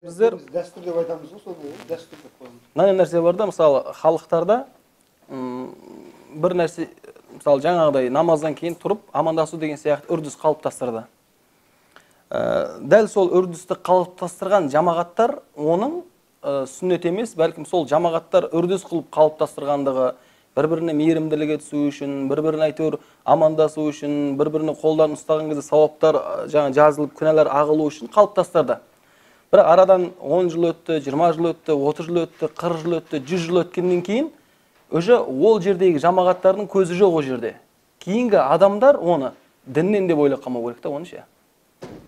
Біздер дәстүр деп айтамыз ғой, сол дәстүр деп қоямыз. мынандай нәрсе бар да, мысалы, халықтарда бір нәрсе, мысалы, жаңағыдай намаздан кейін тұрып амандасу деген сияқты үрдіс қалыптастырды. Дәл сол үрдісті қалыптастырған жамағаттар оның сүннет емес, бәлкім сол жамағаттар үрдіс қылып қалыптастырғандығы, бір-біріне мейірімділік етісу үшін, бір-біріне әйтеуір амандасу үшін, бір-біріне қолдарын ұстаған кезде сауаптар жазылып, күнәлар ағылу үшін қалыптастырды. Бірақ арадан 10 жыл өтті, 20 жыл өтті, 30 жыл өтті, 40 жыл өтті, 100 жыл өткеннен кейін, уже ол жердегі жамағаттардың көзі жоқ о жерде. Кейінгі адамдар оны діннен деп ойлап қалмау керек та, оны ше.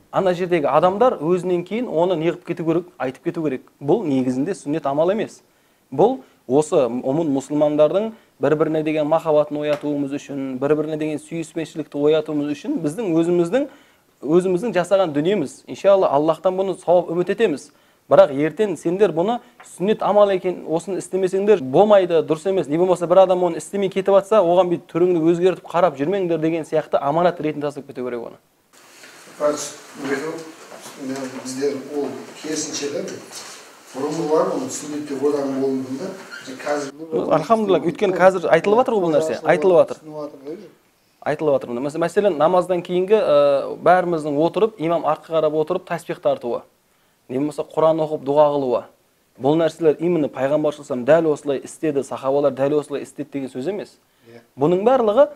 Ана жердегі адамдар өзінен кейін оны неғып кету керек, айтып кету керек. Бұл негізінде сүннет амал емес. Бұл осы мұсылмандардың бір-біріне деген махаббатын оятуымыз үшін, бір-біріне деген сүйіспеншілікті оятуымыз үшін біздің өзіміздің жасаған дүниеміз. Иншалла, Аллахтан бұны сауап үміт етеміз. Бірақ ертең сендер бұны сүннет амал екен, осыны істемесеңдер болмайды, дұрыс емес. Не болмаса бір адам оны істемей кетіп жатса, оған бүйтіп түріңді өзгертіп қарап жүрмеңдер деген сияқты аманат ретінде тастап кету керек оны. Біздер ол керісінше де бұрынғы бар, оны сүннет деп ойлаған болуы да. Альхамдулилlah, өйткені қазір айтылып жатыр бұл нәрсе, айтылып жатыр. Айтылып жатыр. Мәселен, намаздан кейінгі бәріміздің отырып, имам артқа қарап отырып, тәсбих тартуы. Не болмаса Құран оқып, дұға қылуы. Бұл нәрселер именно пайғамбар саллаллаху дәл осылай істеді, сахабалар дәл осылай істеді деген сөз емес. Бұның барлығы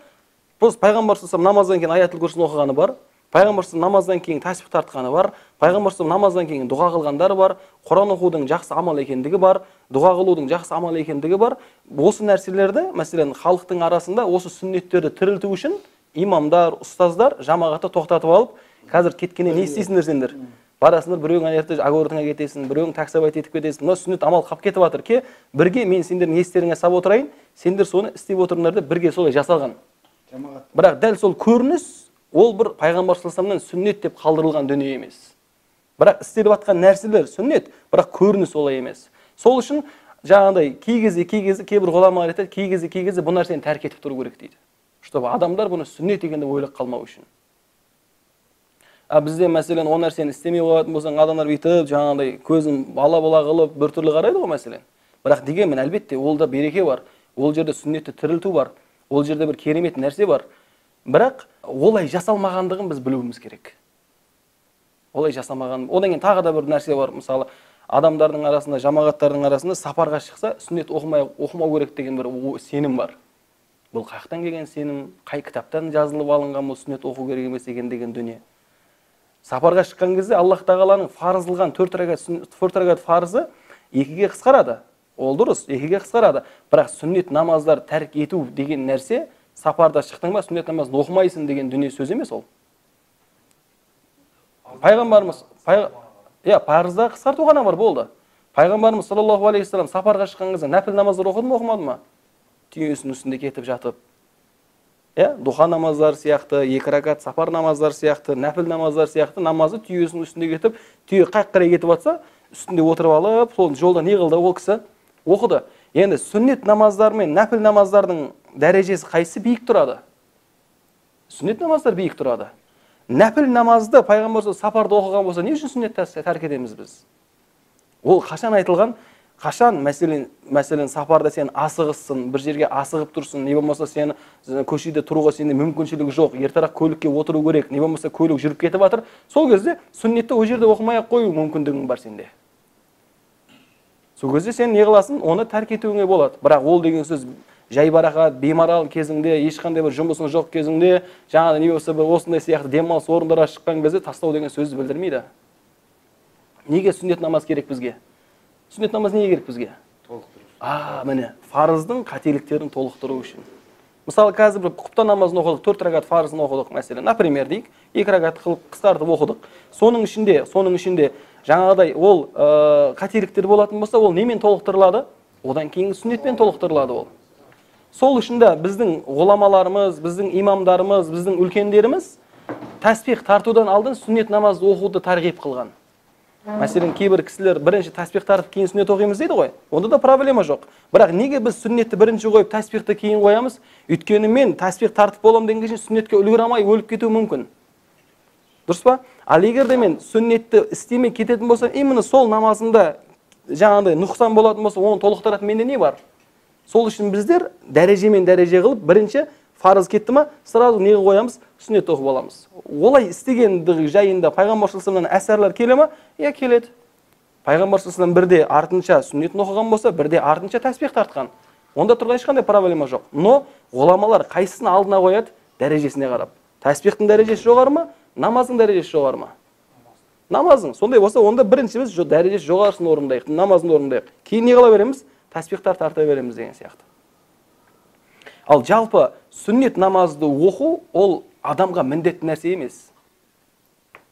просто пайғамбар саллаллаху намаздан кейін аятыл курсин оқығаны бар, пайғамбар саллаллаху намаздан кейін тәсбих тартқаны бар, пайғамбар саллаллаху намаздан кейін дұға қылғандары бар, Құран оқудың жақсы амал екендігі бар, дұға қылудың жақсы амал екендігі бар. Осы нәрселерді, мәселен, халықтың арасында осы сүннеттерді тірілту үшін имамдар, ұстаздар жамағатты тоқтатып алып, қазір кеткенде не істейсіңдер сендер? Барасыңдар, біреуің ертең огородыңа кетесің, біреуің таксобайт етіп кетесің. Мына сүннет амал қалып кетіп жатыр ке, бірге мен сендердің естеріңе сап отырайын, сендер соны істеп отырыңдар деп бірге солай жасалған. Бірақ дәл сол көрініс ол бір пайғамбар саллаллаху сүннет деп қалдырылған дүние емес. Бірақ істеліп жатқан нәрселер сүннет, бірақ көрініс олай емес. Сол үшін жаңағыдай кей кезде кейбір ғұламалар айтады, кей кезде бұл нәрсені тәрк етіп тұру керек дейді. Чтобы адамдар бұны сүннет екенде ойлап қалмау үшін. Бізде мәселен ол нәрсені істемей қоятын болсаң, адамдар бүйтіп жаңағыдай көзін бала-бала қылып біртүрлі қарайды ғой мәселен. Бірақ дегенмен әлбетте ол да береке бар. Ол жерде сүннетті тірілту бар. Ол жерде бір керемет нәрсе бар. Бірақ олай жасалмағандығын біз білуіміз керек. Олай жасамаған. Одан кейін тағы да бір нәрсе бар. Мысалы, адамдардың арасында, жамағаттардың арасында сапарға шықса, сүннет оқымау керек деген бір сенім бар. Бұл қаяқтан келген сенім, қай кітаптан жазылып алынған бұл сүннет оқу керек емес деген дүние. Сапарға шыққан кезде Аллах тағаланың фарызылған 4 рәкат фарызы 2-ге қысқарады. Ол дұрыс, 2-ге қысқарады. Бірақ сүннет намаздар тәрк ету деген нәрсе, сапарда шықтың ба, сүннет намазды оқымайсың деген дүние сөз емес ол. Пайғамбарымыз, парызда қысқарту ғана бар, болды. Пайғамбарымыз саллаллаху алейхи вассалам сапарға шыққан кезде нәпіл намаздар оқыды ма, оқымады ма? Түйесінің үстінде кетіп жатып. Духа намаздар сияқты, 2 рәкат сапар намаздар сияқты, нәпіл намаздар сияқты намазы түйесінің үстінде кетіп, түйе қай қарай кетіп жатса, үстінде отырып алып, сол жолда не қылды ол кісі? Оқыды. Енді сүннет намаздар мен нәпіл намаздардың дәрежесі қайсы биік тұрады? Сүннет намаздар биік тұрады. Нәпіл намазды пайғамбар сапарда оқыған болса, не үшін сүннетті тәрк етеміз біз? Ол қашан айтылған? Қашан мәселен сапарда сен асығыссың, бір жерге асығып тұрсың, не болмаса сен көшеде тұруға сенде мүмкіншілігі жоқ, ертарақ көлікке отыру керек, не болмаса көлік жүріп кетіп жатыр, сол кезде сүннетті о жерде оқымай ақ қою мүмкіндігің бар сенде. Сол кезде сен не қыласың, оны тәрк етуіңе болады. Бірақ ол деген сөз жайбарақат, беймарал кезіңде, ешқандай бір жұмысың жоқ кезіңде, жаңағы не болса бір осындай сияқты демалыс орындарға шыққан кезде тастау деген сөзді білдірмейді. Неге сүннет намаз керек бізге? Сүннет намаз неге керек бізге? Міне, фарыздың қателіктерін толықтыру үшін. Мысалы, қазір бір құптан намазын оқыдық, 4 рәкат фарызын оқыдық, мәселен, например, дейік, 2 рәкат қылып қысқартып оқыдық. Соның ішінде жаңағыдай ол қателіктер болатын болса, ол немен толықтырылады? Одан кейін сүннетпен толықтырылады ол. Сол үшін де біздің ғұламаларымыз, біздің имамдарымыз, біздің үлкендеріміз тәсбих тартудан алдын сүннет намазды оқуды тарғип қылған. Мәселен, кейбір кісілер бірінші тәсбих тартып кейін сүннет оқимыз дейді ғой. Онда да проблема жоқ. Бірақ неге біз сүннетті бірінші қойып, тәсбихті кейін қоямыз? Өйткені мен тәсбих тартып болам деген кезде сүннетке үлгере алмай өліп кетуі мүмкін. Дұрыс па? Ал егерде мен сүннетті істемей кететін болсам, именно сол намазымда жаңағыдай нұқсан болатын болса, оны толықтыратын менде не бар? Сол үшін біздер дәрежемен дәреже қылып, бірінші фарыз кетті ма, сразу неге қоямыз? Сүннет оқып аламыз. Олай істегендігі жайында пайғамбар саллаллаху алейхи әсерлер келе ме? Иә, келеді. Пайғамбар саллаллаху алейхи бірде артынша сүннетін оқыған болса, бірде артынша тәсбих тартқан. Онда тұрған ешқандай проблема жоқ. Но ғұламалар қайсысын алдына қояды? Дәрежесіне қарап. Тәсбихтің дәрежесі жоғары ма? Намаздың дәрежесі жоғары ма? Намаздың. Сондай болса, онда бірінші біз дәрежесі жоғарысын орындайық, намазын орындайық. Кейін не қыла береміз? Тәсбихтар тарта береміз деген сияқты. Ал жалпы сүннет намазды оқу ол адамға міндетті нәрсе емес.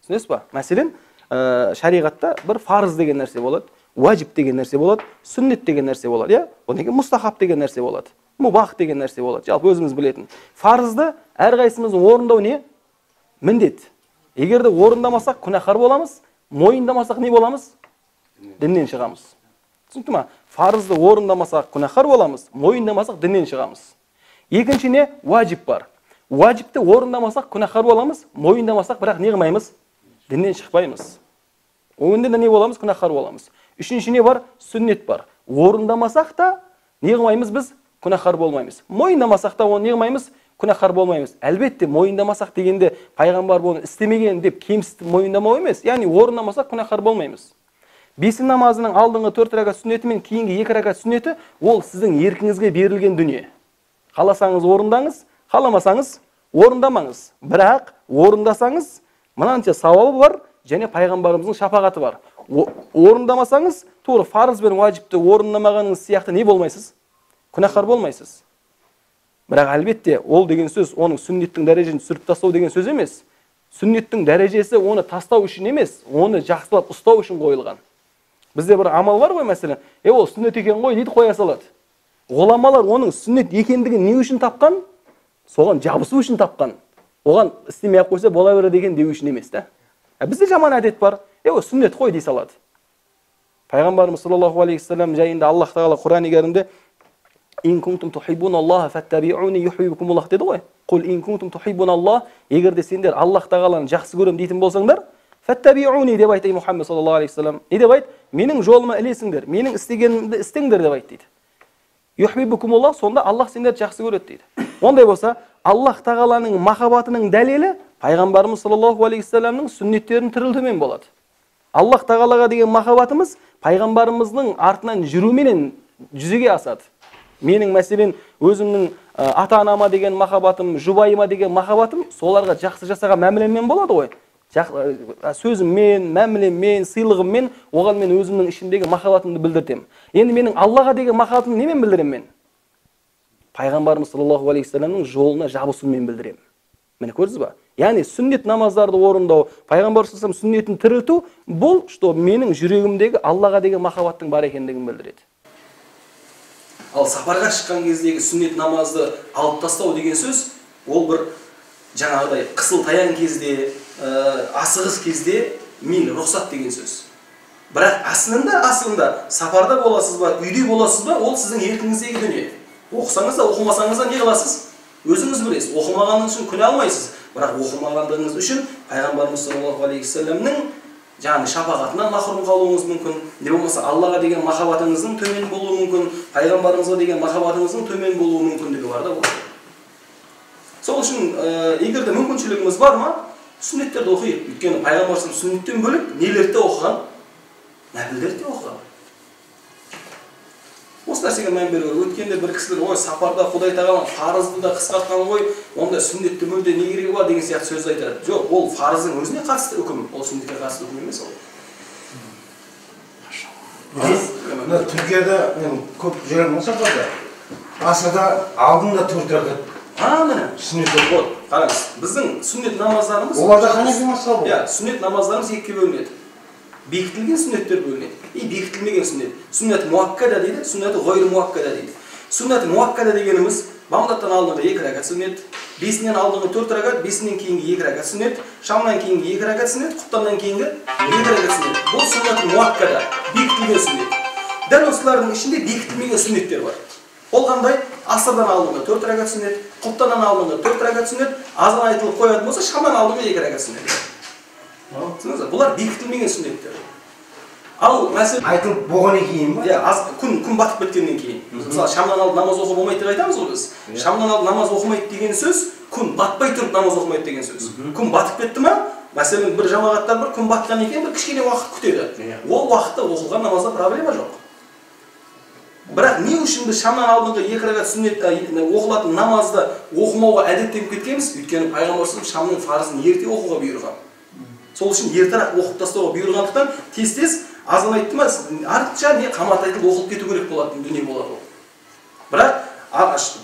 Түсінесіз ба? Мәселен, шариғатта бір фарыз деген нәрсе болады, уәжіп деген нәрсе болады, сүннет деген нәрсе болады, иә? Одан кейін мустахаб деген нәрсе болады, мубах деген нәрсе болады. Жалпы өзіміз білетін. Фарызды әрқайсымыздың орындау не? Міндет. Егерде орындамасақ, күнәһар боламыз, мойындамасақ не боламыз? Діннен шығамыз. Түсінікті ме? Фарызды орындамасақ, күнәһар боламыз, мойындамасақ, діннен шығамыз. Екінші не? Уәжіп бар. Уәжіпті орындамасақ, күнәһар боламыз, мойындамасақ, бірақ не қылмаймыз? Діннен шықпаймыз. Онда не боламыз? Күнәһар боламыз. Үшінші не бар? Сүннет бар. Орындамасақ та не қылмаймыз біз? Күнәһар болмаймыз. Мойындамасақ та оны не қылмаймыз? Күнәһар болмаймыз. Әлбетте, мойындамасақ дегенде пайғамбар бұны істемеген деп кемсітіп мойындамау емес. Яғни орындамасақ күнәһар болмаймыз. Бесін намазының алдыңғы 4 рәкат сүннеті мен кейінгі 2 рәкат сүннеті ол сіздің еркіңізге берілген дүние. Қаласаңыз орындаңыз, қаламасаңыз орындамаңыз. Бірақ орындасаңыз мынанша сауабы бар және пайғамбарымыздың шапағаты бар. Орындамасаңыз, тура фарыз бен уәжіпті орындамағаныңыз сияқты не болмайсыз? Күнәһар болмайсыз. Бірақ әлбетте, ол деген сөз, оның сүннеттің дәрежесін түсіріп тастау деген сөз емес. Сүннеттің дәрежесі оны тастау үшін емес, оны жақсылап ұстау үшін қойылған. Бізде бір амал бар ғой, мәселен, ол сүннет екен ғой дейді, қоя салады. Ғұламалар оның сүннет екендігін не үшін тапқан? Соған жабысу үшін тапқан. Оған істемей ақ қойса бола береді деген деу үшін емес, та. Бізде жаман әдет бар. Сүннет қой дей салады. Пайғамбарымыз саллаллаху алейхи вассалам жайында Аллах тағала Құран-ы Кәрімде «Ин кунтум тухиббуналлаха фаттабиуни юхиббукумуллах» деді ғой. «Қул ин кунтум тухиббуналлах» егерде сендер Аллах тағаланы жақсы көрем дейтін болсаңдар, фаттабиуни деп айтты Мұхаммед саллаллаху алейхи вассалам. Не деп айт? Менің жолыма ілесіңдер, менің істегенімді істеңдер деп айт дейді. Юхиббукумуллах, сонда Аллах сендерді жақсы көреді дейді. Ондай болса, Аллах тағаланың махаббатының дәлелі пайғамбарымыз саллаллаху алейхи вассаламның сүннеттерін тірілтумен болады. Аллах тағалаға деген махаббатымыз пайғамбарымыздың артынан жүруменен жүзеге асады. Менің мәселен өзімнің ата-анама деген махаббатым, жұбайыма деген махаббатым соларға жақсы жасаған мәмілеммен болады ғой. Сөзіммен, мәмілеммен, сыйлығыммен оған мен өзімнің ішіндегі махаббатымды білдіртемін. Енді менің Аллаға деген махаббатымды немен білдіремін мен? Пайғамбарымыз саллаллаху алейхи вассаламның жолына жабысумен білдіремін. Міне көрдіңіз ба? Яғни сүннет намаздарды орындау, пайғамбар саллаллаху алейхи вассалам сүннетін тірілту, бұл что менің жүрегімдегі Аллаға деген махаббаттың бар екендігін білдіреді. Ал сапарға шыққан кездегі сүннет намазды алып тастау деген сөз, ол бір жаңағыдай қысыл таяң кезде, асығыс кезде мейлі рұқсат деген сөз. Бірақ асылында сапарда боласыз ба, үйде боласыз ба, ол сіздің еркіңіздегі дүние. Оқысаңыз да, оқымасаңыз да не қыласыз? Өзіңіз білесіз. Оқымағаныңыз үшін күнә алмайсыз. Бірақ оқымағандығыңыз үшін пайғамбарымыз саллаллаху алейхи вассаламның жаңағы шапағатынан махрұм қалуыңыз мүмкін. Не болмаса Аллаға деген махаббатыңыздың төмен болуы мүмкін, пайғамбарымызға деген махаббатыңыздың төмен болуы мүмкіндігі бар да бұл. Сол үшін егерде мүмкіншілігіміз бар ма, сүннеттерді оқиық. Өйткені пайғамбар сүннеттен бөлек нелерді оқыған? Нәпілдерді оқыған. Осы нәрсеге мән беру керек. Өткенде бір кісілер ой сапарда Құдай тағала фарызды да қысқартқан ғой, онда сүннетті мүлде не керегі бар деген сияқты сөз айтады. Жоқ, ол фарыздың өзіне қатысты үкім, ол сүннетке қатысты үкім емес ол. Түркияда мен көп жүремін сапарда. Асада алдында 4 рәкат. Міне. Сүннет вот, қараңыз. Біздің сүннет намаздарымыз оларда қанша мазхаб бар? Иә, сүннет намаздарымыз екіге бөлінеді. Бекітілген сүннеттер бөлінеді. Бекітілмеген сүннет. Сүннет муаккада дейді, сүннеті ғойры муаккада дейді. Сүннет муаккада дегеніміз бамдаттан алдыңғы 2 рәкат сүннет, бесінен алдыңғы 4 рәкат, бесінен кейінгі 2 рәкат сүннет, шамнан кейінгі 2 рәкат сүннет, құптаннан кейінгі 2 рәкат сүннет. Бұл сүннет муаккада, бекітілген сүннет. Дәл осылардың ішінде бекітілмеген сүннеттер бар. Ол қандай? Асырдан алдыңғы 4 рәкат сүннет, құптаннан алдыңғы 4 рәкат сүннет, азан айтылып қоятын болса, шамнан алдыңғы 2 рәкат сүннет. Түсіндіңіз бе? Бұлар бекітілмеген сүннеттер. Ал мәселен айтылып болғаннан кейін ба? Күн батып кеткеннен кейін. Мысалы, шамнан алып намаз оқуға болмайды деп айтамыз ғой біз. Шамнан алып намаз оқымайды деген сөз, күн батпай тұрып намаз оқымайды деген сөз. Күн батып кетті ма? Мәселен, бір жамағаттар бір күн батқан екен, бір кішкене уақыт күтеді. Ол уақытта оқылған намазда проблема жоқ. Бірақ не үшін біз шамнан алдыңғы 2 рәкат сүннет оқылатын намазды оқымауға әдеттеніп кеткенбіз? Өйткені пайғамбарымыз шамның фарызын ерте оқуға бұйырған. Сол үшін ертерек оқып тастауға бұйырғандықтан тез-тез азан айтты ма, артынша не қамат айтылып оқылып кету керек болатын дүние болады ол. Бірақ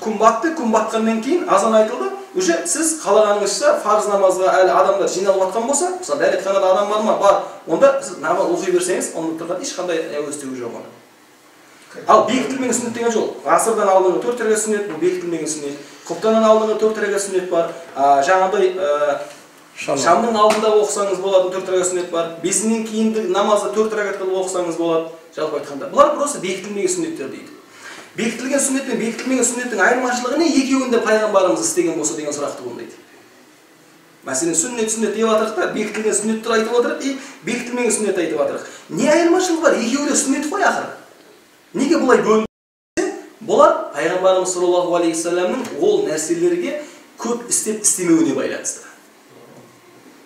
күн батты, күн батқаннан кейін азан айтылды, уже сіз қалағаныңызша фарыз намазға әлі адамдар жиналып жатқан болса, мысалы дәретханада адам бар ма? Бар. Онда сіз намаз оқи берсеңіз, оның тұрған ешқандай әуестігі жоқ оны. Ал бекітілмеген сүннет деген жол. Ғасырдан алдыңғы 4 рәкат сүннет, бұл бекітілмеген сүннет. Құптаннан алдыңғы 4 рәкат сүннет бар. Жаңағыдай шамның алдында оқысаңыз болатын 4 рәкат сүннет бар. Бесінен кейінгі намазды 4 рәкат қылып оқысаңыз болады. Жалпы айтқанда. Бұлар просто бекітілмеген сүннеттер дейді. Бекітілген сүннет пен бекітілмеген сүннеттің айырмашылығы не? Екеуін де пайғамбарымыз істеген болса деген сұрақ туындайды. Мәселен, сүннет деп жатырық та, бекітілген сүннеттер айтып отырық, бекітілмеген сүннет айтып жатырық. Не айырмашылығы бар? Екеуі де сүннет қой ақыры. Неге бұлай бөлінсе? Бұлар пайғамбарымыз саллаллаху алейхи вассаламның ол нәрселерге көп істеп істемеуіне байланысты.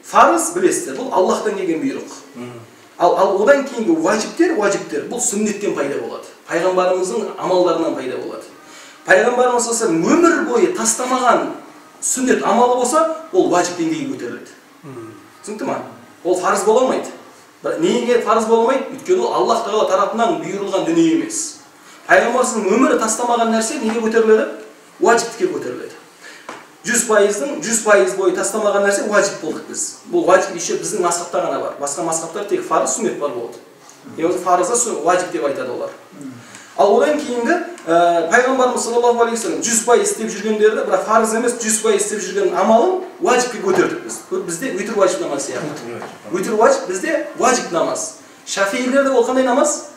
Фарыз білесіздер, бұл Аллахтан келген бұйрық. Ал одан кейінгі уажиптер бұл сүннеттен пайда болады. Пайғамбарымыздың амалдарынан пайда болады. Пайғамбарымыз саллаллаху өмір бойы тастамаған сүннет амалы болса, ол уажип деңгейге көтеріледі. Түсінікті ма? Ол фарыз бола алмайды. Неге фарыз болмайды? Өйткені ол Аллах Тағала тарапынан бұйырылған дүние емес. Пайғамбарымыздың өмірі тастамаған нәрсе неге көтеріледі? Уажиптікке көтеріледі. 100% бойы тастамаған нәрсе уажип болдық біз. Бұл уажип еще біздің мазхабта ғана бар. Басқа мазхабтар тек фарыз, сүннет бар болды. Фарызды уажип деп айтады олар. Ал одан кейінгі пайғамбарымыз саллаллаху алейхи вассалам 100% істеп жүргендерді, бірақ фарыз емес 100% істеп жүрген амалын уажипке көтердік біз. Бізде витр уажип намаз сияқты. Витр уажип бізде уажип намаз. Шафиилерде ол қандай намаз?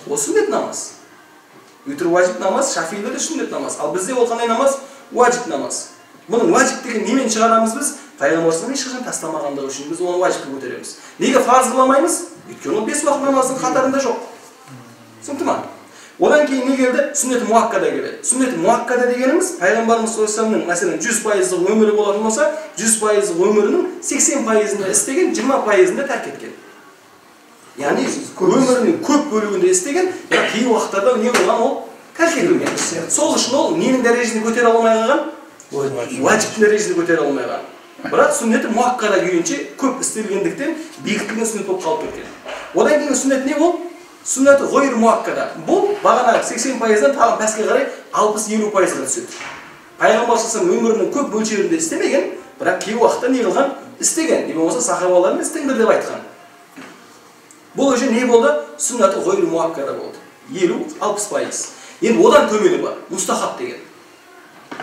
Ол сүннет намаз. Витр уажип намаз, шафиилерде сүннет намаз. Ал бізде ол қандай намаз? Уажип намаз. Бұның уажип деген немен шығарамыз біз? Пайғамбарымыздың ешқашан тастамағандығы үшін біз оны уажипке көтереміз. Неге фарыз қыламаймыз? Өйткені ол 5 уақыт намаздың қатарында жоқ. Түсінікті ма? Одан кейін не келді? Сүннет муаккада келеді. Сүннет муаккада дегеніміз пайғамбарымыз саллаллаху алейхи вассаламның мәселен 100% өмірі болатын болса, 100% өмірінің 80%-ында істеген, 20%-ында тәрк еткен. Яғни өмірінің көп бөлігінде істеген, бірақ кей уақыттарда не болған ол тәрк етілген. Сол үшін ол ненің дәрежесіне көтере алмай қалған? Уажиптің дәрежесіне көтере алмай қалған. Бірақ сүннеті муаккада күйінше көп істелгендіктен бекітілген сүннет болып қалып кеткен. Одан кейін сүннет не ол? Сүннеті ғойр муаккада. Бұл бағана 80%-дан тағы пәске қарай 60-50%-ға түседі. Пайғамбар саллаллаху өмірінің көп мөлшерінде істемеген, бірақ кей уақытта не қылған? Істеген. Не болмаса сахабалармен істеңдер деп айтқан. Бұл уже не болды? Сүннеті ғойр муаккада болды. 50-60%. Енді одан төмені бар. Мустахаб деген.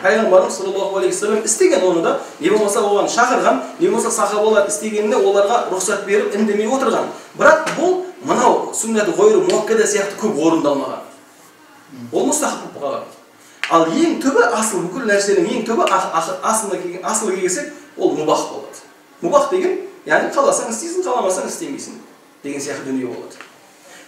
Пайғамбарымыз саллаллаху алейхи вассалам істеген оны да, не болмаса оған шақырған, не болмаса сахабалар істегеніне оларға рұқсат беріп үндемей отырған. Бірақ бұл мынау сүннеті ғойру муаккада сияқты көп орындалмаған. Ол мустахаб болып қалған. Ал ең түбі асыл, бүкіл нәрсенің ең түбі асылы келсек, ол мубах болады. Мубах деген, яғни қаласаң істейсің, қаламасаң істемейсің деген сияқты дүние болады.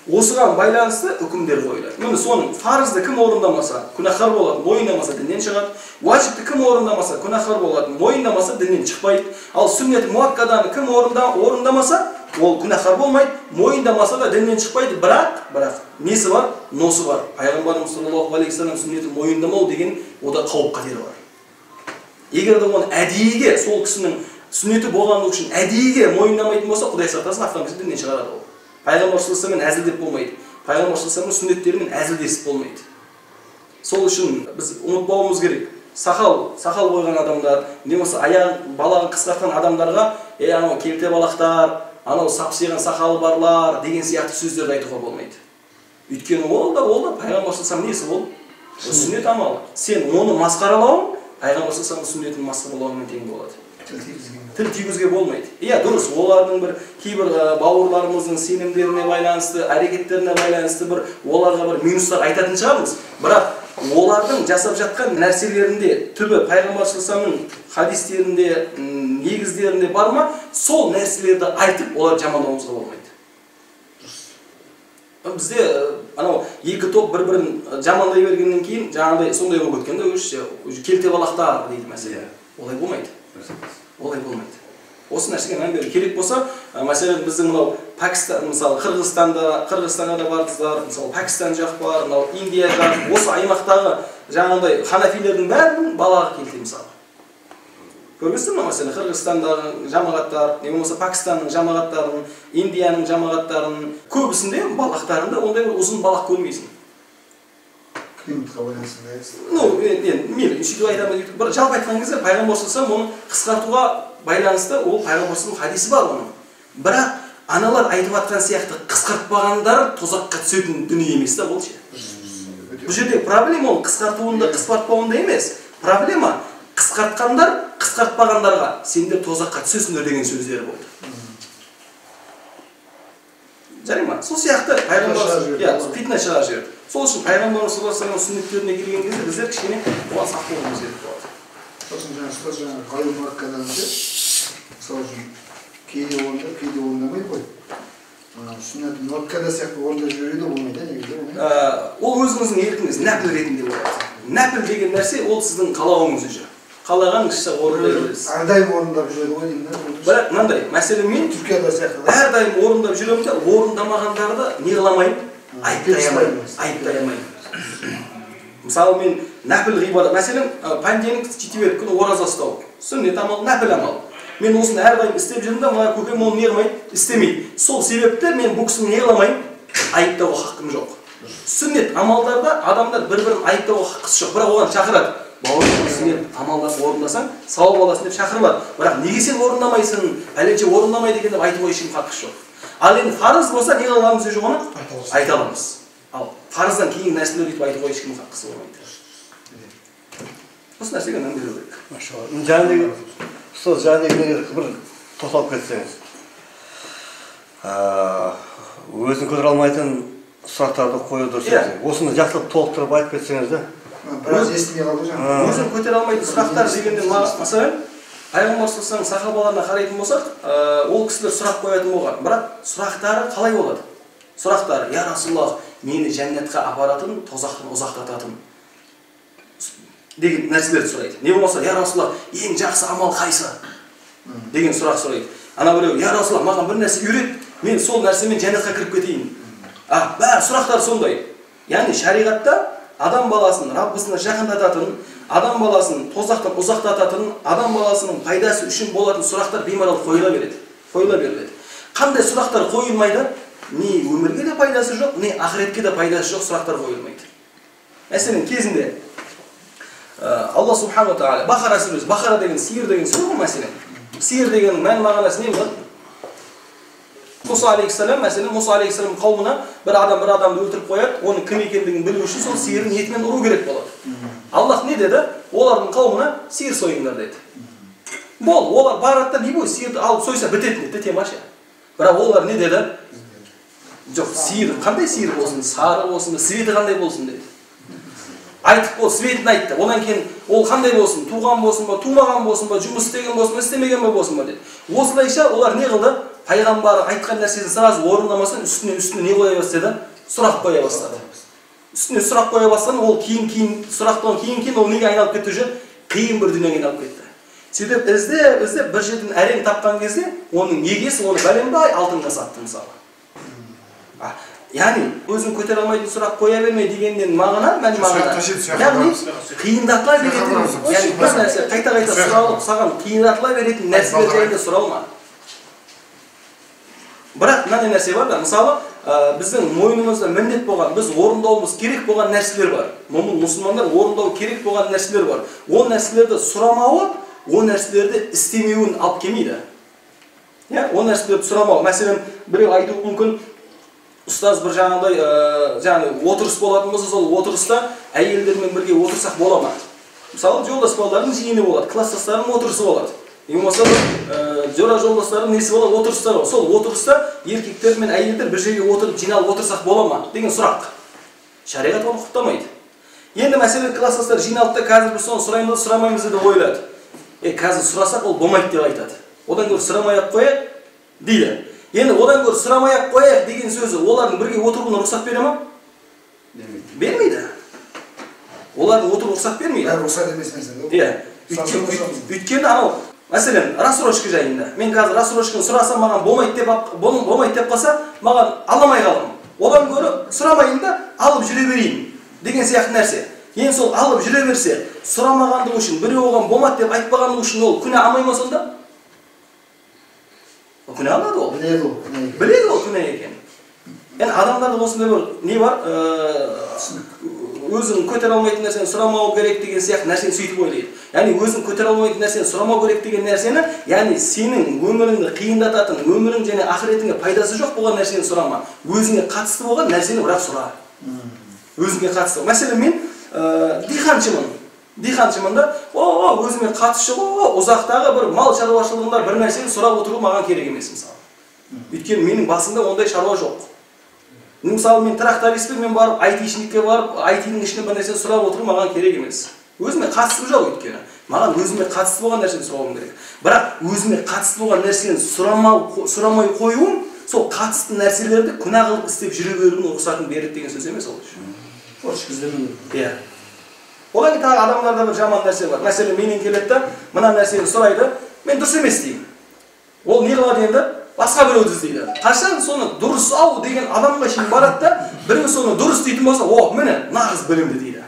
Осыған байланысты үкімдер қойылады. Міне соның фарызды кім орындамаса, күнәһар болады, мойындамаса діннен шығады. Уажипті кім орындамаса, күнәһар болады, мойындамаса діннен шықпайды. Ал сүннет муаккаданы кім орындамаса, ол күнәһар болмайды, мойындамаса да діннен шықпайды. Бірақ несі бар? Носы бар. Пайғамбарымыз саллаллаху алейхи вассалам сүннетін мойындамау деген ода қауіп қатері бар. Егер де оны әдейіге, сол кісінің сүннеті болғандығы үшін әдейіге мойындамайтын болса, Құдай сақтасын, автоматически діннен шығарады ол. Пайғамбар саллаллаху алейхи вассаламмен әзілдеп болмайды. Пайғамбар саллаллаху алейхи вассаламның сүннеттерімен әзілдесіп болмайды. Сол үшін біз ұмытпауымыз керек. Сақал қойған адамдар, не болса аяғын балағын қысқартқан адамдарға, анау келте балақтар, анау сапсиған сақалы барлар деген сияқты сөздерді айтуға болмайды. Өйткені ол да Пайғамбар саллаллаху алейхи вассалам несі ол? Сүннет амалы. Сен оны масқаралауың, Пайғамбар саллаллаху алейхи вассаламның сүннетін масқаралауыңмен тең болады. Тіл тигізге болмайды. Иә, дұрыс. Олардың бір кейбір бауырларымыздың сенімдеріне байланысты, әрекеттеріне байланысты бір оларға бір минустар айтатын шығармыз. Бірақ олардың жасап жатқан нәрселерінде түбі пайғамбаршылығының хадистерінде, негіздерінде бар ма? Сол нәрселерді айтып, олар жамандауымызға болмайды. Бізде анау екі топ бір-бірін жамандай бергеннен кейін жаңағыдай сондай болып кеткен де уже келте балақтар дейді мәселе. Олай болмайды. Олай болмайды. Осы нәрсеге мән беру керек болса, мәселен біздің мынау Пакистан, мысалы Қырғызстанға да бардыңыздар, мысалы Пакистан жақ бар, мынау Индия жақ, осы аймақтағы жаңағыдай ханафилердің бәрін балаға келтірді мысалы. Көрдіңіздер ме мәселен Қырғызстандағы жамағаттар, не болмаса Пакистанның жамағаттарын, Индияның жамағаттарын көбісінде балақтарында ондай бір ұзын балақ көрмейсің. Климатқа байланысты да. Ну, мен сөйтіп айтамын, бір жалпы айтқан кезде пайғамбар саллаллаху оны қысқартуға байланысты ол пайғамбардың хадисі бар оның. Бірақ аналар айтып жатқан сияқты қысқартпағандар тозаққа түсетін дүние емес та бұл ше. Бұл жерде проблема ол қысқартуында, қысқартпауында емес. Проблема қысқартқандар қысқартпағандарға сендер тозаққа түсесіңдер деген сөздері болды. Жарай ма? Сол сияқты пайғамбар фитна шығарып жіберді. Сол үшін пайғамбар саллаллаху алейхи ва саллям сүннеттеріне келген кезде біздер кішкене оған сақ болуымыз керек болады. Сосын жаңағы ғайып Маккадан мысалы үшін кейде орындап, кейде орындамайды ғой. Сүннет Маккада сияқты орындап жүреді болмайды негізі. Ол өзіңіздің еркіңіз, нәпіл ретінде болады. Нәпіл деген нәрсе ол сіздің қалауыңыз уже. Қалаған іште орындай бересіз. Әрдайым орындап жүреді ғой деймін. Бірақ мынандай, мәселен мен Түркияда сияқты әрдайым орындап жүремін де, орындамағандарды не қыламаймын? Айыптай алмаймын. Мысалы мен нәпіл ғибадат, мәселен понедельник, четверг күні ораза ұстау. Сүннет амал, нәпіл амал. Мен осыны әрдайым істеп жүрмін де, мына көкем оны не қылмайды? Істемейді. Сол себепті мен бұл кісіні не қыламаймын? Айыптауға хақым жоқ. Сүннет амалдарда адамдар бір-бірін айыптауға хақысы жоқ. Бірақ оған шақырады. Бауырым, сен амалдарды орындасаң, сауап аласың деп шақырылады. Бірақ неге сен орындамайсың? Пәленше орындамайды екен деп айтуға ешкім хақысы жоқ. Ал енді фарыз болса не қыламыз деп оны? Айта аламыз. Ал фарыздан кейін нәрселер өйтіп айтуға ешкім хақысы болмайды. Осы нәрсеге мән беру керек. Машалла. Сол жаңағыдай бір тоқталып кетсеңіз. Өзін көтере алмайтын сұрақтарды қою дұрыс екен. Осыны жақсылап толықтырып айтып кетсеңіз де. Біраз естімей қалды жаңағы. Өзін көтере алмайтын сұрақтар дегенде мәселен пайғамбар саллаллаху сахабаларына қарайтын болсақ, ол кісілер сұрақ қоятын болған. Бірақ сұрақтары қалай болады? Сұрақтары: "Я Расулаллах, мені жәннатқа апаратын, тозақтан ұзақтататын" деген нәрселерді сұрайды. Не болмаса: "Я Расулаллах, ең жақсы амал қайсы?" деген сұрақ сұрайды. Ана біреу: "Я Расулаллах, маған бір нәрсе үйрет, мен сол нәрсемен жәннатқа кіріп кетейін." Бәрі сұрақтар сондай. Яғни шариғатта адам баласын Раббысына жақындататын, адам баласын тозақтан ұзақтататын, адам баласының пайдасы үшін болатын сұрақтар беймарал қойыла беріледі. Қандай сұрақтар қойылмайды? Не өмірге де пайдасы жоқ, не ақыретке де пайдасы жоқ сұрақтар қойылмайды. Мәселен кезінде Алла субхану тағала Бақара сүресі, Бақара деген сиыр деген сүре ғой мәселен. Сиыр дегеннің мән мағынасы не болады? Мұса алейхиссалам, мәселен Мұса алейхиссалам қауымына бір адамды өлтіріп қояды, оның кім екендігін білу үшін сол сиырдың етімен ұру керек болады. Аллах не деді? Олардың қауымына сиыр сойыңдар деді. Бол, олар барады да любой сиырды алып сойса бітетін еді, темаша. Бірақ олар не деді? Жоқ, сиыр қандай сиыр болсын, сары болсын, светі қандай болсын деді. Айтып ол светін айтты. Одан кейін ол қандай болсын, туған болсын ба, тумаған болсын ба, жұмыс істеген болсын ба, істемеген болсын ба деді. Осылайша олар не қылды? Пайғамбар айтқан нәрсесін сразу орындамастан үстіне не қоя бастады? Сұрақ қоя бастады. Үстіне сұрақ қоя бастады, ол кейін сұрақтан кейін ол неге айналып кетті жүр? Қиын бір дүниеге айналып кетті. Сөйтіп іздеп бір жерден әрең тапқан кезде оның егесі оны бәленбай алтынға сатты мысалы. Яғни өзін көтере алмайтын сұрақ қоя берме дегеннен мағына, яғни қиындатыла беретін, яғни бір нәрсе қайта сұралып саған қиындатыла беретін нәрселер жайында сұралма. Бірақ мынандай нәрсе бар да, мысалы біздің мойнымызда міндет болған, біз орындауымыз керек болған нәрселер бар. Мұсылмандар орындау керек болған нәрселер бар. Ол нәрселерді сұрамауы, ол нәрселерді істемеуін алып келмейді. Ол нәрселерді сұрамау. Мәселен, біреу айтуы мүмкін, ұстаз бір жаңағыдай отырыс болатын болса, сол отырыста әйелдермен бірге отырсақ бола ма? Мысалы, жолдас балалардың жиыны болады, класстастарының отырысы болады. болмаса жора жолдастардың несі болады, отырыстар бар. Сол отырыста еркектер мен әйелдер бір жерге отырып, жиналып отырсақ бола ма деген сұрақ. Шариғат оны құптамайды. Енді мәселе класстастар жиналды да қазір біз соны сұраймыз, сұрамаймыз деп ойлады. Қазір сұрасақ ол болмайды деп айтады. Одан гөрі сұрамай-ақ қояйық дейді. Енді одан гөрі сұрамай-ақ қояйық деген сөзі олардың бірге отыруына рұқсат бере ма? Бермейді. Олардың отыруына рұқсат бермейді. Рұқсат емес нәрсе. Өйткені анау, мәселен, рассрочка жайында. Мен қазір рассрочканы сұрасам маған болмайды деп қалса, маған аламай қалам. Одан гөрі сұрамайын да алып жүре берейін деген сияқты нәрсе. Енді сол алып жүре берсе, сұрамағандығы үшін, біреу оған болмады деп айтпағандығы үшін ол күнә алмай ма сонда? Күнә алмады ол. Біледі ол күнә екен. Енді адамдарда осындай бір не бар? Өзің көтере алмайтын нәрсені сұрамау керек деген сияқты нәрсені сөйтіп ойлайды. Яғни өзің көтере алмайтын нәрсені сұрамау керек деген нәрсені, яғни сенің өміріңді қиындататын, өмірің және ақыретіңе пайдасы жоқ болған нәрсені сұрама. Өзіңе қатысты болған нәрсені бірақ сұра. Өзіңе қатысты. Мәселен мен диханшымын да, өзіме қатысшы ұзақтағы бір мал шаруашылығында бір нәрсені сұрап отыру маған керек емес мысалы. Өйткені менің басымда ондай шаруа жоқ. Мысалы мен трактористпен мен барып айтишникке барып, айтидің ішіне бір нәрсені сұрап отыру маған керек емес. Өзіме қатысты жоқ өйткені. Маған өзіме қатысты болған нәрсені сұрауым керек. Бірақ өзіме қатысты болған нәрсені сұрамай қоюым, сол қатысты нәрселерді күнә қылып істеп жүре берудің рұқсатын береді деген сөз емес ол үшін. Иә. Одан кейін тағы адамдарда бір жаман нәрсе бар. Мәселен, менен келеді да, мына нәрсені сұрайды, мен дұрыс емес деймін. Ол не қылады енді? Басқа біреуді іздейді. Қашан соны дұрыс ау деген адамға шейін барады да, біреу соны дұрыс дейтін болса, міне, нағыз білімді дейді.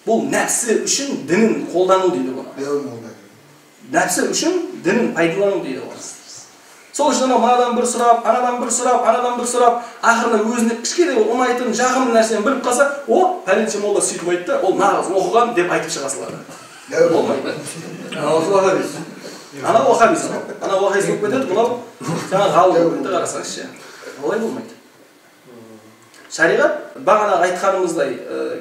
Бұл нәпсі үшін дінін қолдану дейді бұны. Нәпсі үшін дінін пайдалану дейді ол. Сол үшін анадан бір сұрап, анадан бір сұрап, ақырында өзіне кішкене ұнайтын жағымды нәрсені біліп қалса, пәленше молда сөйтіп айтты, ол нағыз оқыған деп айтып шыға салады. Болмайды. Ана уахабис. Ана уахабис болып кетеді, мынау жаңа ғалым болып кетті, қарасаңызшы. Олай болмайды. Шариғат бағана айтқанымыздай,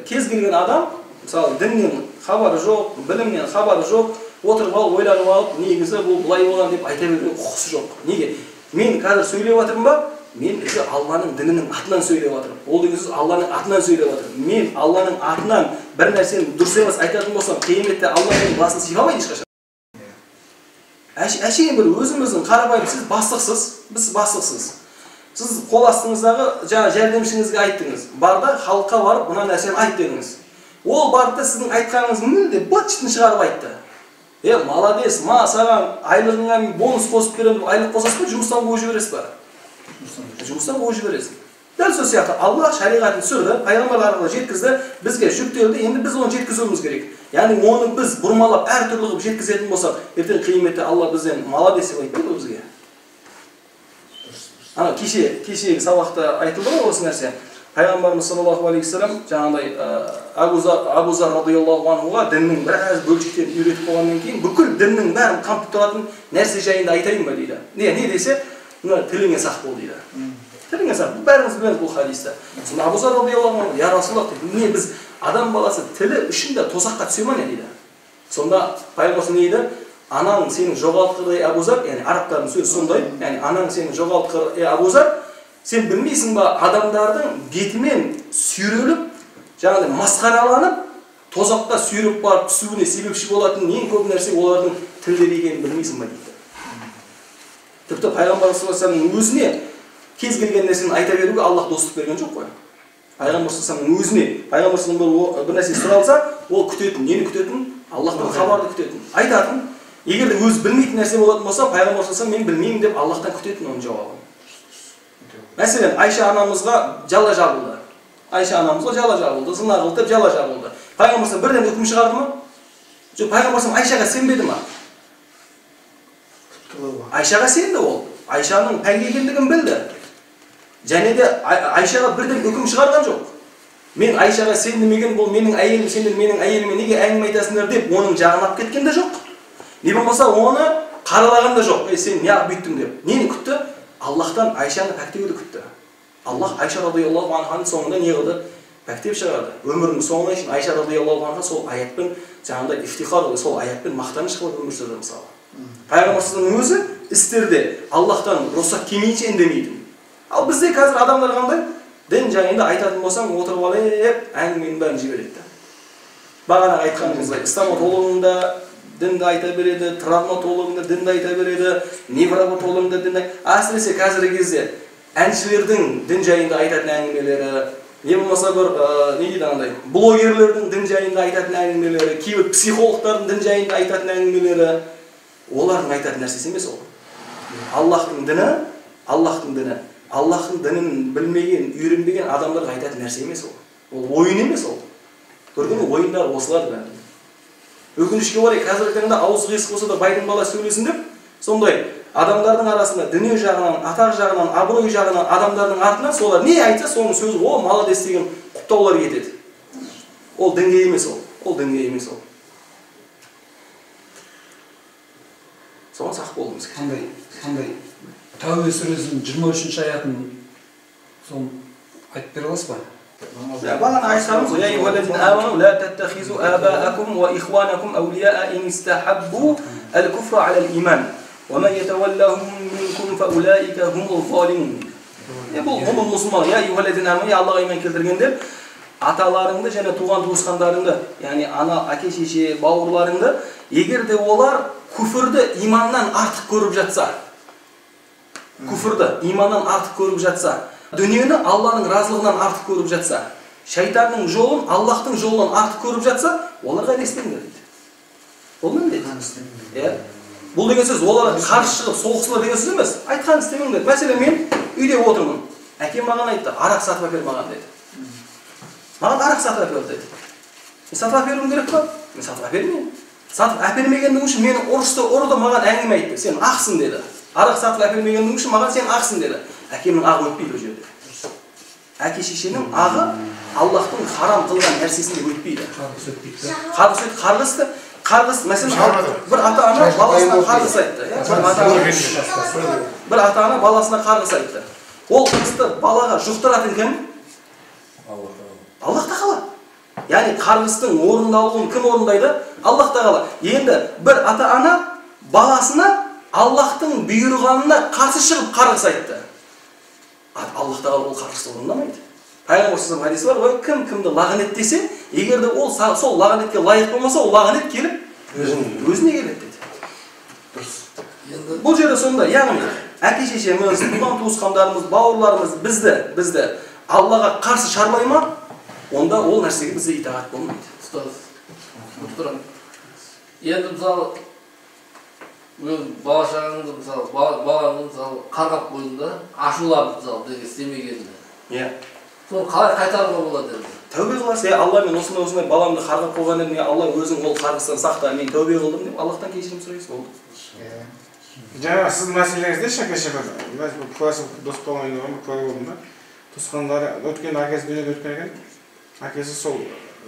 кез келген адам, мысалы, діннен хабары жоқ, білімнен хабары жоқ, отырып алып, ойланып алып, негізі бұл бұлай болған деп айта беруге құқысы жоқ. Неге? Мен қазір сөйлеп жатырмын ба? Мен Алланың дінінің атынан сөйлеп жатырмын. Ол деген сөз Алланың атынан сөйлеп жатырмын. Мен Алланың атынан бір нәрсені дұрыс емес айтатын болсам, қияметте Алла менің басын сипамайды ешқашан. Әшейін бір өзіміздің қарапайым, сіз бастықсыз, біз бастықсыз. Сіз қол астыңыздағы жаңа жәрдемшіңізге айттыңыз. Барда халыққа барып, мына нәрсені айт дедіңіз. Ол барда сіздің айтқаныңыз мүлде быт-шытын шығарып айтты. Молодец, саған айлығыңа бонус қосып беремін деп айлық қосасыз ба, жұмыстан қуып жібересіз ба? Жұмыстан қуып жібересіз. Дәл сол сияқты Аллах шариғатын түсірді, пайғамбар арқылы жеткізді, бізге жүктелді, енді біз оны жеткізуіміз керек. Яғни оны біз бұрмалап әртүрлі қылып жеткізетін болсақ, ертең қияметте Алла бізден молодец деп айтпайды бізге. Ана кешегі сабақта айтылды ғой осы нәрсе. Пайғамбарымыз саллаллаху алейхи вассалам жаңағыдай Абу Зар радиаллаху анхуға діннің біраз бөлшектерін үйретіп болғаннан кейін бүкіл діннің бәрін қамтып тұратын нәрсе жайында айтайын ба дейді. Не десе, мына тіліңе сақ бол дейді. Тіліңе сақ. Бәріңіз білеміз бұл хадисті. Сонда Абу Зар радиаллаху анху, я Расулаллах дейді, не біз адам баласы тілі үшін де тозаққа түсе ма не дейді. Сонда пайғамбар не дейді? Анаң сені жоғалтқыр, Абу Зар, яғни арабтардың сөзі сондай, яғни анаң сені жоғалтқыр, Абу Зар, сен білмейсің ба, адамдардың бетімен сүйреліп, жаңағыдай масқараланып, тозаққа сүйреп барып түсуіне себепші болатын ең көп нәрсе олардың тілдері екенін білмейсің ба дейді. Тіпті пайғамбар саллаллаху алейхи вассаламның өзіне кез келген нәрсені айта беруге Аллах достық берген жоқ қой. Пайғамбар саллаллаху алейхи вассаламның өзіне пайғамбар саллаллаху бір нәрсе сұралса, ол күтетін, нені күтетін? Аллахтан хабарды күтетін, айтатын. Егер де өзі білмейтін нәрсе болатын болса, пайғамбар саллаллаху алейхи вассалам мен білмеймін деп Аллахтан күтетін оның жауабын. Мәселен, Айша анамызға жала жабылды. Зына қылды деп жала жабылды. Пайғамбар бірден үкім шығарды ма? Жоқ, пайғамбар Айшаға сенбеді ма? Айшаға сенді ол. Айшаның пәнге екендігін білді. Және де Айшаға бірден үкім шығарған жоқ. Мен Айшаға сендімеген, бұл менің әйелім, сендер менің әйеліме неге әңгіме айтасыңдар деп оның жағын алып кеткен де жоқ. Не болмаса оны қаралаған да жоқ. Сен неғып бүйттің деп. Нені күтті? Аллахтан Айшаны пәктеуді күтті. Аллах Айша радиаллаху анханың соңында не қылды? Пәктеп шығарды. Өмірінің соңына шейін Айша радиаллаху анха сол аятпен жаңағыдай ифтихар, сол аятпен мақтаныш қылып өмір сүрді мысалы. Пайғамбарымыздың өзі істерде Аллахтан рұқсат келмейінше үндемейтін. Ал бізде қазір адамдар қандай? Дін жайында айтатын болсаң, отырып алып, әңгіменің бәрін жібереді. Бағана айтқанымыздай, стоматологында дінді айта береді, травматологында дінді айта береді, невропатологында дінді. Әсіресе қазіргі кезде әншілердің дін жайында айтатын әңгімелері, не болмаса бір не дейді андай, блогерлердің дін жайында айтатын әңгімелері, кейбір психологтардың дін жайында айтатын әңгімелері, олардың айтатын нәрсесі емес ол. Аллахтың діні, Аллахтың дінін білмеген, үйренбеген адамдарға айтатын нәрсе емес ол. Ол ойын емес ол. Көрген ойындар осылар бәрі. Өкінішке орай қазіргі таңда ауызы қисық болса да байдың бала сөйлесін деп, сондай адамдардың арасында дүние жағынан, атақ жағынан, абырой жағынан адамдардың артынан солар не айтса, соның сөзі о молодец деген құптаулар кетеді. Ол дінге емес ол. Ол дінге емес ол. Соған сақ болуымыз керек. Қандай Тәубе сүресінің 23-ші аятын соны айтып бере аласыз ба? Бағана айтқанымыз ғой, я аyyuhallazina amanu la tattakhidhu aba'akum wa ikhwanakum awliya'a in istahabbu al-kufra 'ala al-iman wa man yatawallahum minkum fa ulaika humul zalimun. Bu humul musulmан, ya ayyuhallazina amanu, ya Аллаға иман келтіргендер, аталарыңды және туған туысқандарыңды, яғни ана, әке, шеше, бауырларыңды, егер де олар күфірді иманнан артық көріп жатса, дүниені Алланың разылығынан артық көріп жатса, шайтанның жолын Аллахтың жолынан артық көріп жатса, оларға ілеспеңдер дейді. Ол не дейді? Бұл деген сөз, оларға қарсы шығып соғысылар деген сөз емес. Айтқан істемеңдер. Мәселен, мен үйде отырмын. Әкем маған айтты, арақ сатып әпер маған деді. Маған арақ сатып әпер деді. Мен сатып әперуім керек па? Мен сатып әпермеймін. Сатып әпермегендің үшін мені ұрды, маған әңгіме айтты. Сен ақсың деді. Арақ сатып әпермегендің үшін маған сен ақсың деді. Әкемнің ағы өтпейді ол жерде. Әке шешенің ағы Аллахтың харам қылған нәрсесінде өтпейді. Қарғыс, мәселен, бір ата-ана баласына қарғыс айтты. Бір ата-ана баласына қарғыс айтты. Ол қызды балаға жұқтыратын кім? Аллах тағала. Яғни қарғыстың орындалуын кім орындайды? Аллах тағала. Енді бір ата-ана баласына Аллахтың бұйырғанына қарсы шығып қарғыс айтты. Аллах тағала ол қарғысты орындамайды. Пайғамбарымыздың хадисі бар ғой, кім кімді лағынет десе, егер де ол сол лағынетке лайық болмаса, ол лағынет келіп өзіне келеді деді. Бұл жерде сонда, яғни әке шешеміз, туған туысқандарымыз, бауырларымыз бізді Аллаға қарсы шарлай ма, онда ол нәрсеге бізде итағат болмайды. Ұстаз, енді мысалы бала шағаңды, мысалы, балаңды қарғап қойдың, ашулап, мысалы, деге істемегенді. Соны қалай қайтаруға болады енді? Тәубе қыласыз, Алла, мен осындай баламды қарғап қойған едім, Алла өзің ол қарғыстан сақта, мен тәубе қылдым деп, Аллахтан кешірім сұрайсыз, болды. Жаңа сіздің мәселеңізде шәке-шәке, мен классик дос болғаннан кейін куә болдым да. Туысқандары өткен әкесі дүниеге өткен екен. Әкесі сол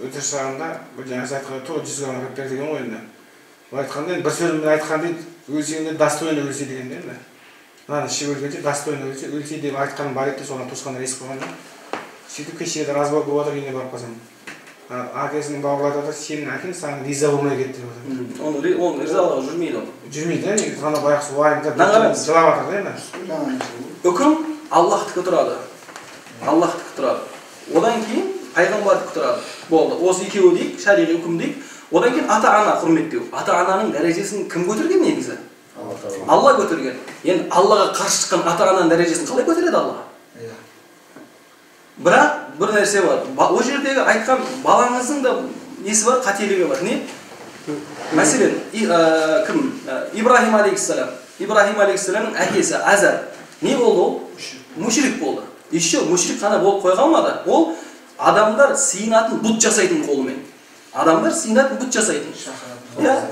өте шағында бір жаңа айтқан тура 100 грамм әкеп бер деген ғой енді. Ол айтқанда бір сөзіммен айтқан дейді, өлсеңде достойно өлсе деген енді. Мынаны ішіп өлгенше достойно өлсе деп айтқаным бар еді, соны туысқандар естіп қалған да. Сөйтіп кешеде разы болып отыр, үйіне барып қалсам. Әкесінің бауырлары айтады, сенің әкең саған риза болмай кетті деп отыр. Оның ризалығы жүрмейді ол. Жүрмейді, негізі ғана байқысы уайымдап жылап жатыр да енді. Үкім Аллахтікі тұрады. Аллахтікі тұрады. Одан кейін пайғамбардікі тұрады. Болды. Осы екеуі дейік, шариғи үкім дейік. Одан кейін ата-ана құрметтеу. Ата-ананың дәрежесін кім көтерген негізі? Алла көтерген. Енді Аллаға қарсы шыққан ата-ананың дәрежесін қалай көтереді Алла? Бірақ бір нәрсе бар. Ол жердегі айтқан балаңыздың да несі бар, қателігі бар. Не? Мәселен, кім? Ибрахим алейхиссалам. Ибрахим алейхиссаламның әкесі Азар. Не болды ол? Мушрик болды. Еще мушрик қана болып қойға алмады. Ол адамдар сиынатын бұт жасайтын қолымен. Адамдар сиынатын бұт жасайтын.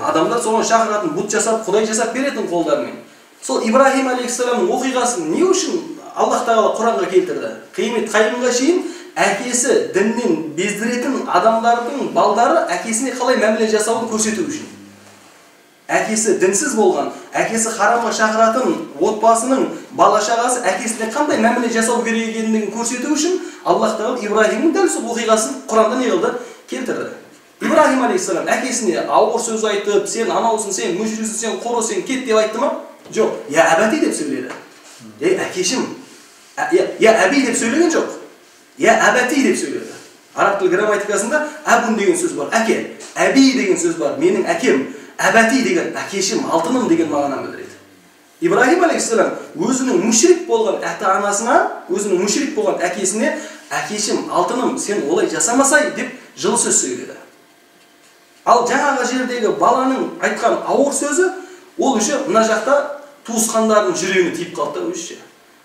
Адамдар соған шақыратын бұт жасап, Құдай жасап беретін қолдарымен. Сол Ибрахим алейхиссаламның оқиғасын не үшін Аллах тағала Құранға келтірді? Қиямет қайымға шейін әкесі діннен бездіретін адамдардың балдары әкесіне қалай мәміле жасауын көрсету үшін. Әкесі дінсіз болған, әкесі харамға шақыратын отбасының бала шағасы әкесіне қандай мәміле жасау керек екендігін көрсету үшін Аллах тағала Ибрахимнің дәл сол оқиғасын Құранда не қылды? Келтірді. Ибрахим алейхиссалам әкесіне ауыр сөз айтып, сен анаусың, сен мүшриксің, сен қоро, сен кет деп айтты ма? Жоқ. Я әбәти деп сөйледі. Әкешім. Я әби деп сөйлеген жоқ. Я әбәти деп сөйледі. Араб тіл грамматикасында әбун деген сөз бар, әке. Әби деген сөз бар, менің әкем. Әбәти деген әкешім, алтыным деген мағынаны білдіреді. Ибрахим алейхиссалам өзінің мүшрик болған ата-анасына, өзінің мүшрик болған әкесіне, әкешім, алтыным, сен олай жасамасай деп жылы сөз сөйледі. Ал жаңағы жердегі баланың айтқан ауыр сөзі, ол үші мына жақта туысқандардың жүрегіне тиіп қалды үші.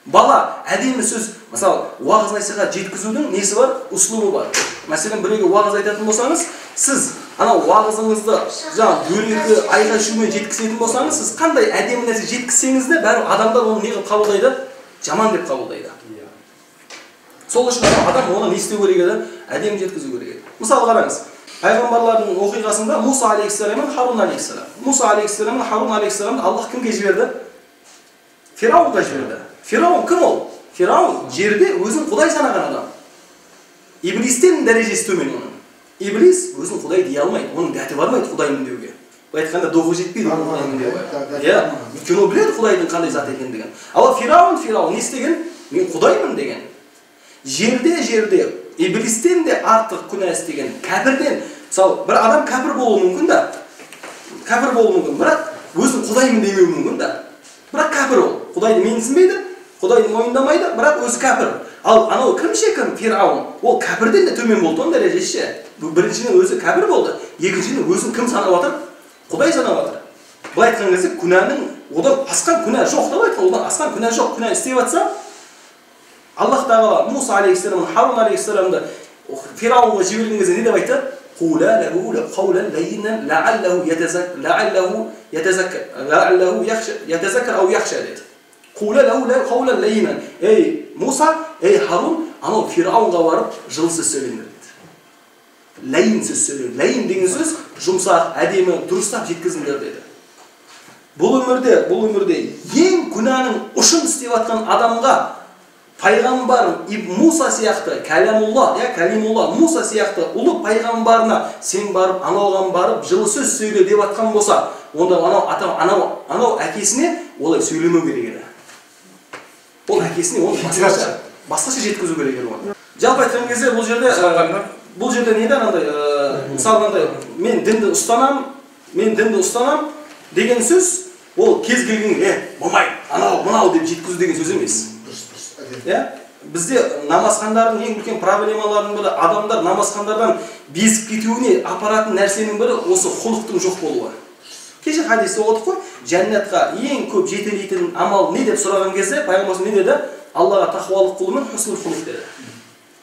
Бала әдемі сөз, мысалы, уағыз насихат жеткізудің несі бар? Услубы бар. Мәселен, біреуге уағыз айтатын болсаңыз, сіз ана уағызыңызды жаңа дөрекі айға шумен жеткізетін болсаңыз, сіз қандай әдемі нәрсе жеткізсеңіз де, бәрі адамдар оны не қылып қабылдайды? Жаман деп қабылдайды. Сол үшін адам оны не істеу керек еді? Әдемі жеткізу керек еді. Мысалы қараңыз, пайғамбарлардың оқиғасында Муса алейхиссалам мен Харун алейхиссалам. Муса алейхиссалам мен Харун алейхиссаламды Аллах кімге жіберді? Фирауынға жіберді. Фирауын кім ол? Фирауын жерде өзін Құдай санаған адам. Иблистен дәрежесі төмен оның. Иблис өзін Құдай дей алмайды, оның дәті бармайды Құдаймын деуге. Былай айтқанда доғы жетпейді Құдаймын деуге. Өйткені ол біледі Құдайдың қандай зат екендігін. Ал Фирауын не істеген? Мен Құдаймын деген. Жерде Иблистен де артық күнә істеген, кәпірден, мысалы, бір адам кәпір болуы мүмкін да. Кәпір болуы мүмкін, бірақ өзін Құдаймын демеуі мүмкін да. Бірақ кәпір ол. Құдайды менсінбейді, Құдайды мойындамайды, бірақ өзі кәпір. Ал анау кім? Фирауын. Ол кәпірден де төмен болды, оның дәрежесі. Біріншіден өзі кәпір болды, екіншіден өзін кім санап отыр? Құдай санап отыр. Былай айтқан кезде күнәнің одан асқан күнә жоқ деп айтқан, одан асқан күнә жоқ. Күнә істеп жатса, Аллах Тағала Муса алейхиссалам, Харун алейхиссаламды Фирауынға жіберген кезде не деп айтты? Қула лаху қаулан лайинан лааллаху ятазаккар ау яхша деді. Қула лаху қаулан лайинан. Ей Муса, ей Харун, анау Фирауынға барып жылы сөз сөйлеңдер деді. Лайин сөз сөйлеңдер. Лайин деген сөз жұмсақ, әдемі, дұрыстап жеткізіңдер деді. Бұл өмірде ең күнәнің ұшын істеп жатқан адамға пайғамбар Муса сияқты, Калимулла, Муса сияқты ұлы пайғамбарына сен барып, анауған барып, жылы сөз сөйле деп атқан болса, онда анау әкесіне олай сөйлемеу керек еді. Ол әкесіне оны басқаша жеткізу керек еді. Жалпы айтқан кезде бұл жерде неден андай, мысалы мен дінді ұстанам деген сөз, ол кез келген, болмай, анау деп жеткізу деген сөз емес. Бізде намазхандардың ең үлкен проблемаларының бірі, адамдар намазхандардан безіп кетуіне апаратын нәрсенің бірі осы құлықтың жоқ болуы. Кеше хадисте оқыдық қой, жәннатқа ең көп жетелейтін амал не деп сұраған кезде, пайғамбарымыз не деді? Аллаға тақуалық қылу мен хуснул хулуқ деді.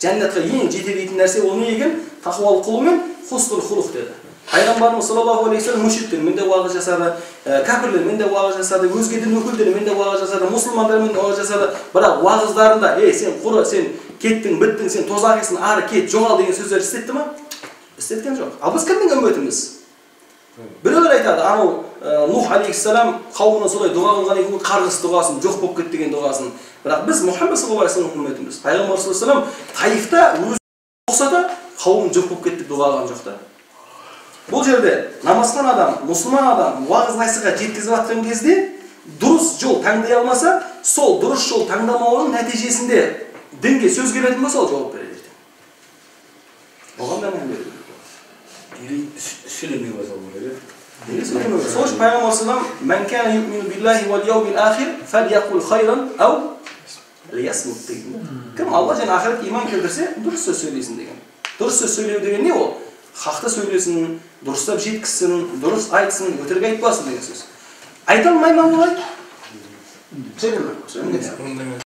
Жәннатқа ең жетелейтін нәрсе ол не екен? Тақуалық қылу мен хуснул хулуқ деді. Пайғамбарымыз саллаллаху алейхи вассалам мүшриктермен де уағыз жасады, кәпірлермен де уағыз жасады, өзге дін өкілдерімен де уағыз жасады, мұсылмандармен де уағыз жасады. Бірақ уағыздарында, сен құры, сен кеттің, біттің, сен тозағисың, ары кет, жоғал деген сөздер істетті ма? Істеткен жоқ. Ал біз кімнің үмметіміз? Біреулер айтады, анау Нух алейхиссалам қауымына солай дұға қылған екен, қарғыс дұғасын, жоқ болып кетті деген дұғасын. Бірақ біз Мұхаммед саллаллаху алейхи вассалам үмметіміз. Пайғамбар саллаллаху алейхи вассалам Таифта өзі болса да қауым жоқ болып кетті дұға қылған жоқ та. Бұл жерде намазхан адам, мұсылман адам уағыз насихат жеткізіп жатқан кезде дұрыс жол таңдай алмаса, сол дұрыс жол таңдамауының нәтижесінде дінге сөз келетін болса, ол жауап береді. Оған да мән береді. Сөйлемей болса ол керек. Сол үшін пайғамбар саллаллаху алейхи вассалам "Мен кана юъмину биллахи вал яумил ахир фальяқул хайран ау лиясмут" деген. Кім Алла және ақирет иман келтірсе, дұрыс сөз сөйлесін деген. Дұрыс сөз сөйлеу деген не ол? Хақты сөйлесін, дұрыстап жеткізсін, дұрыс айтсын, өтірік айтпасын деген сөз. Айта алмай ма олай? Сөйлеме.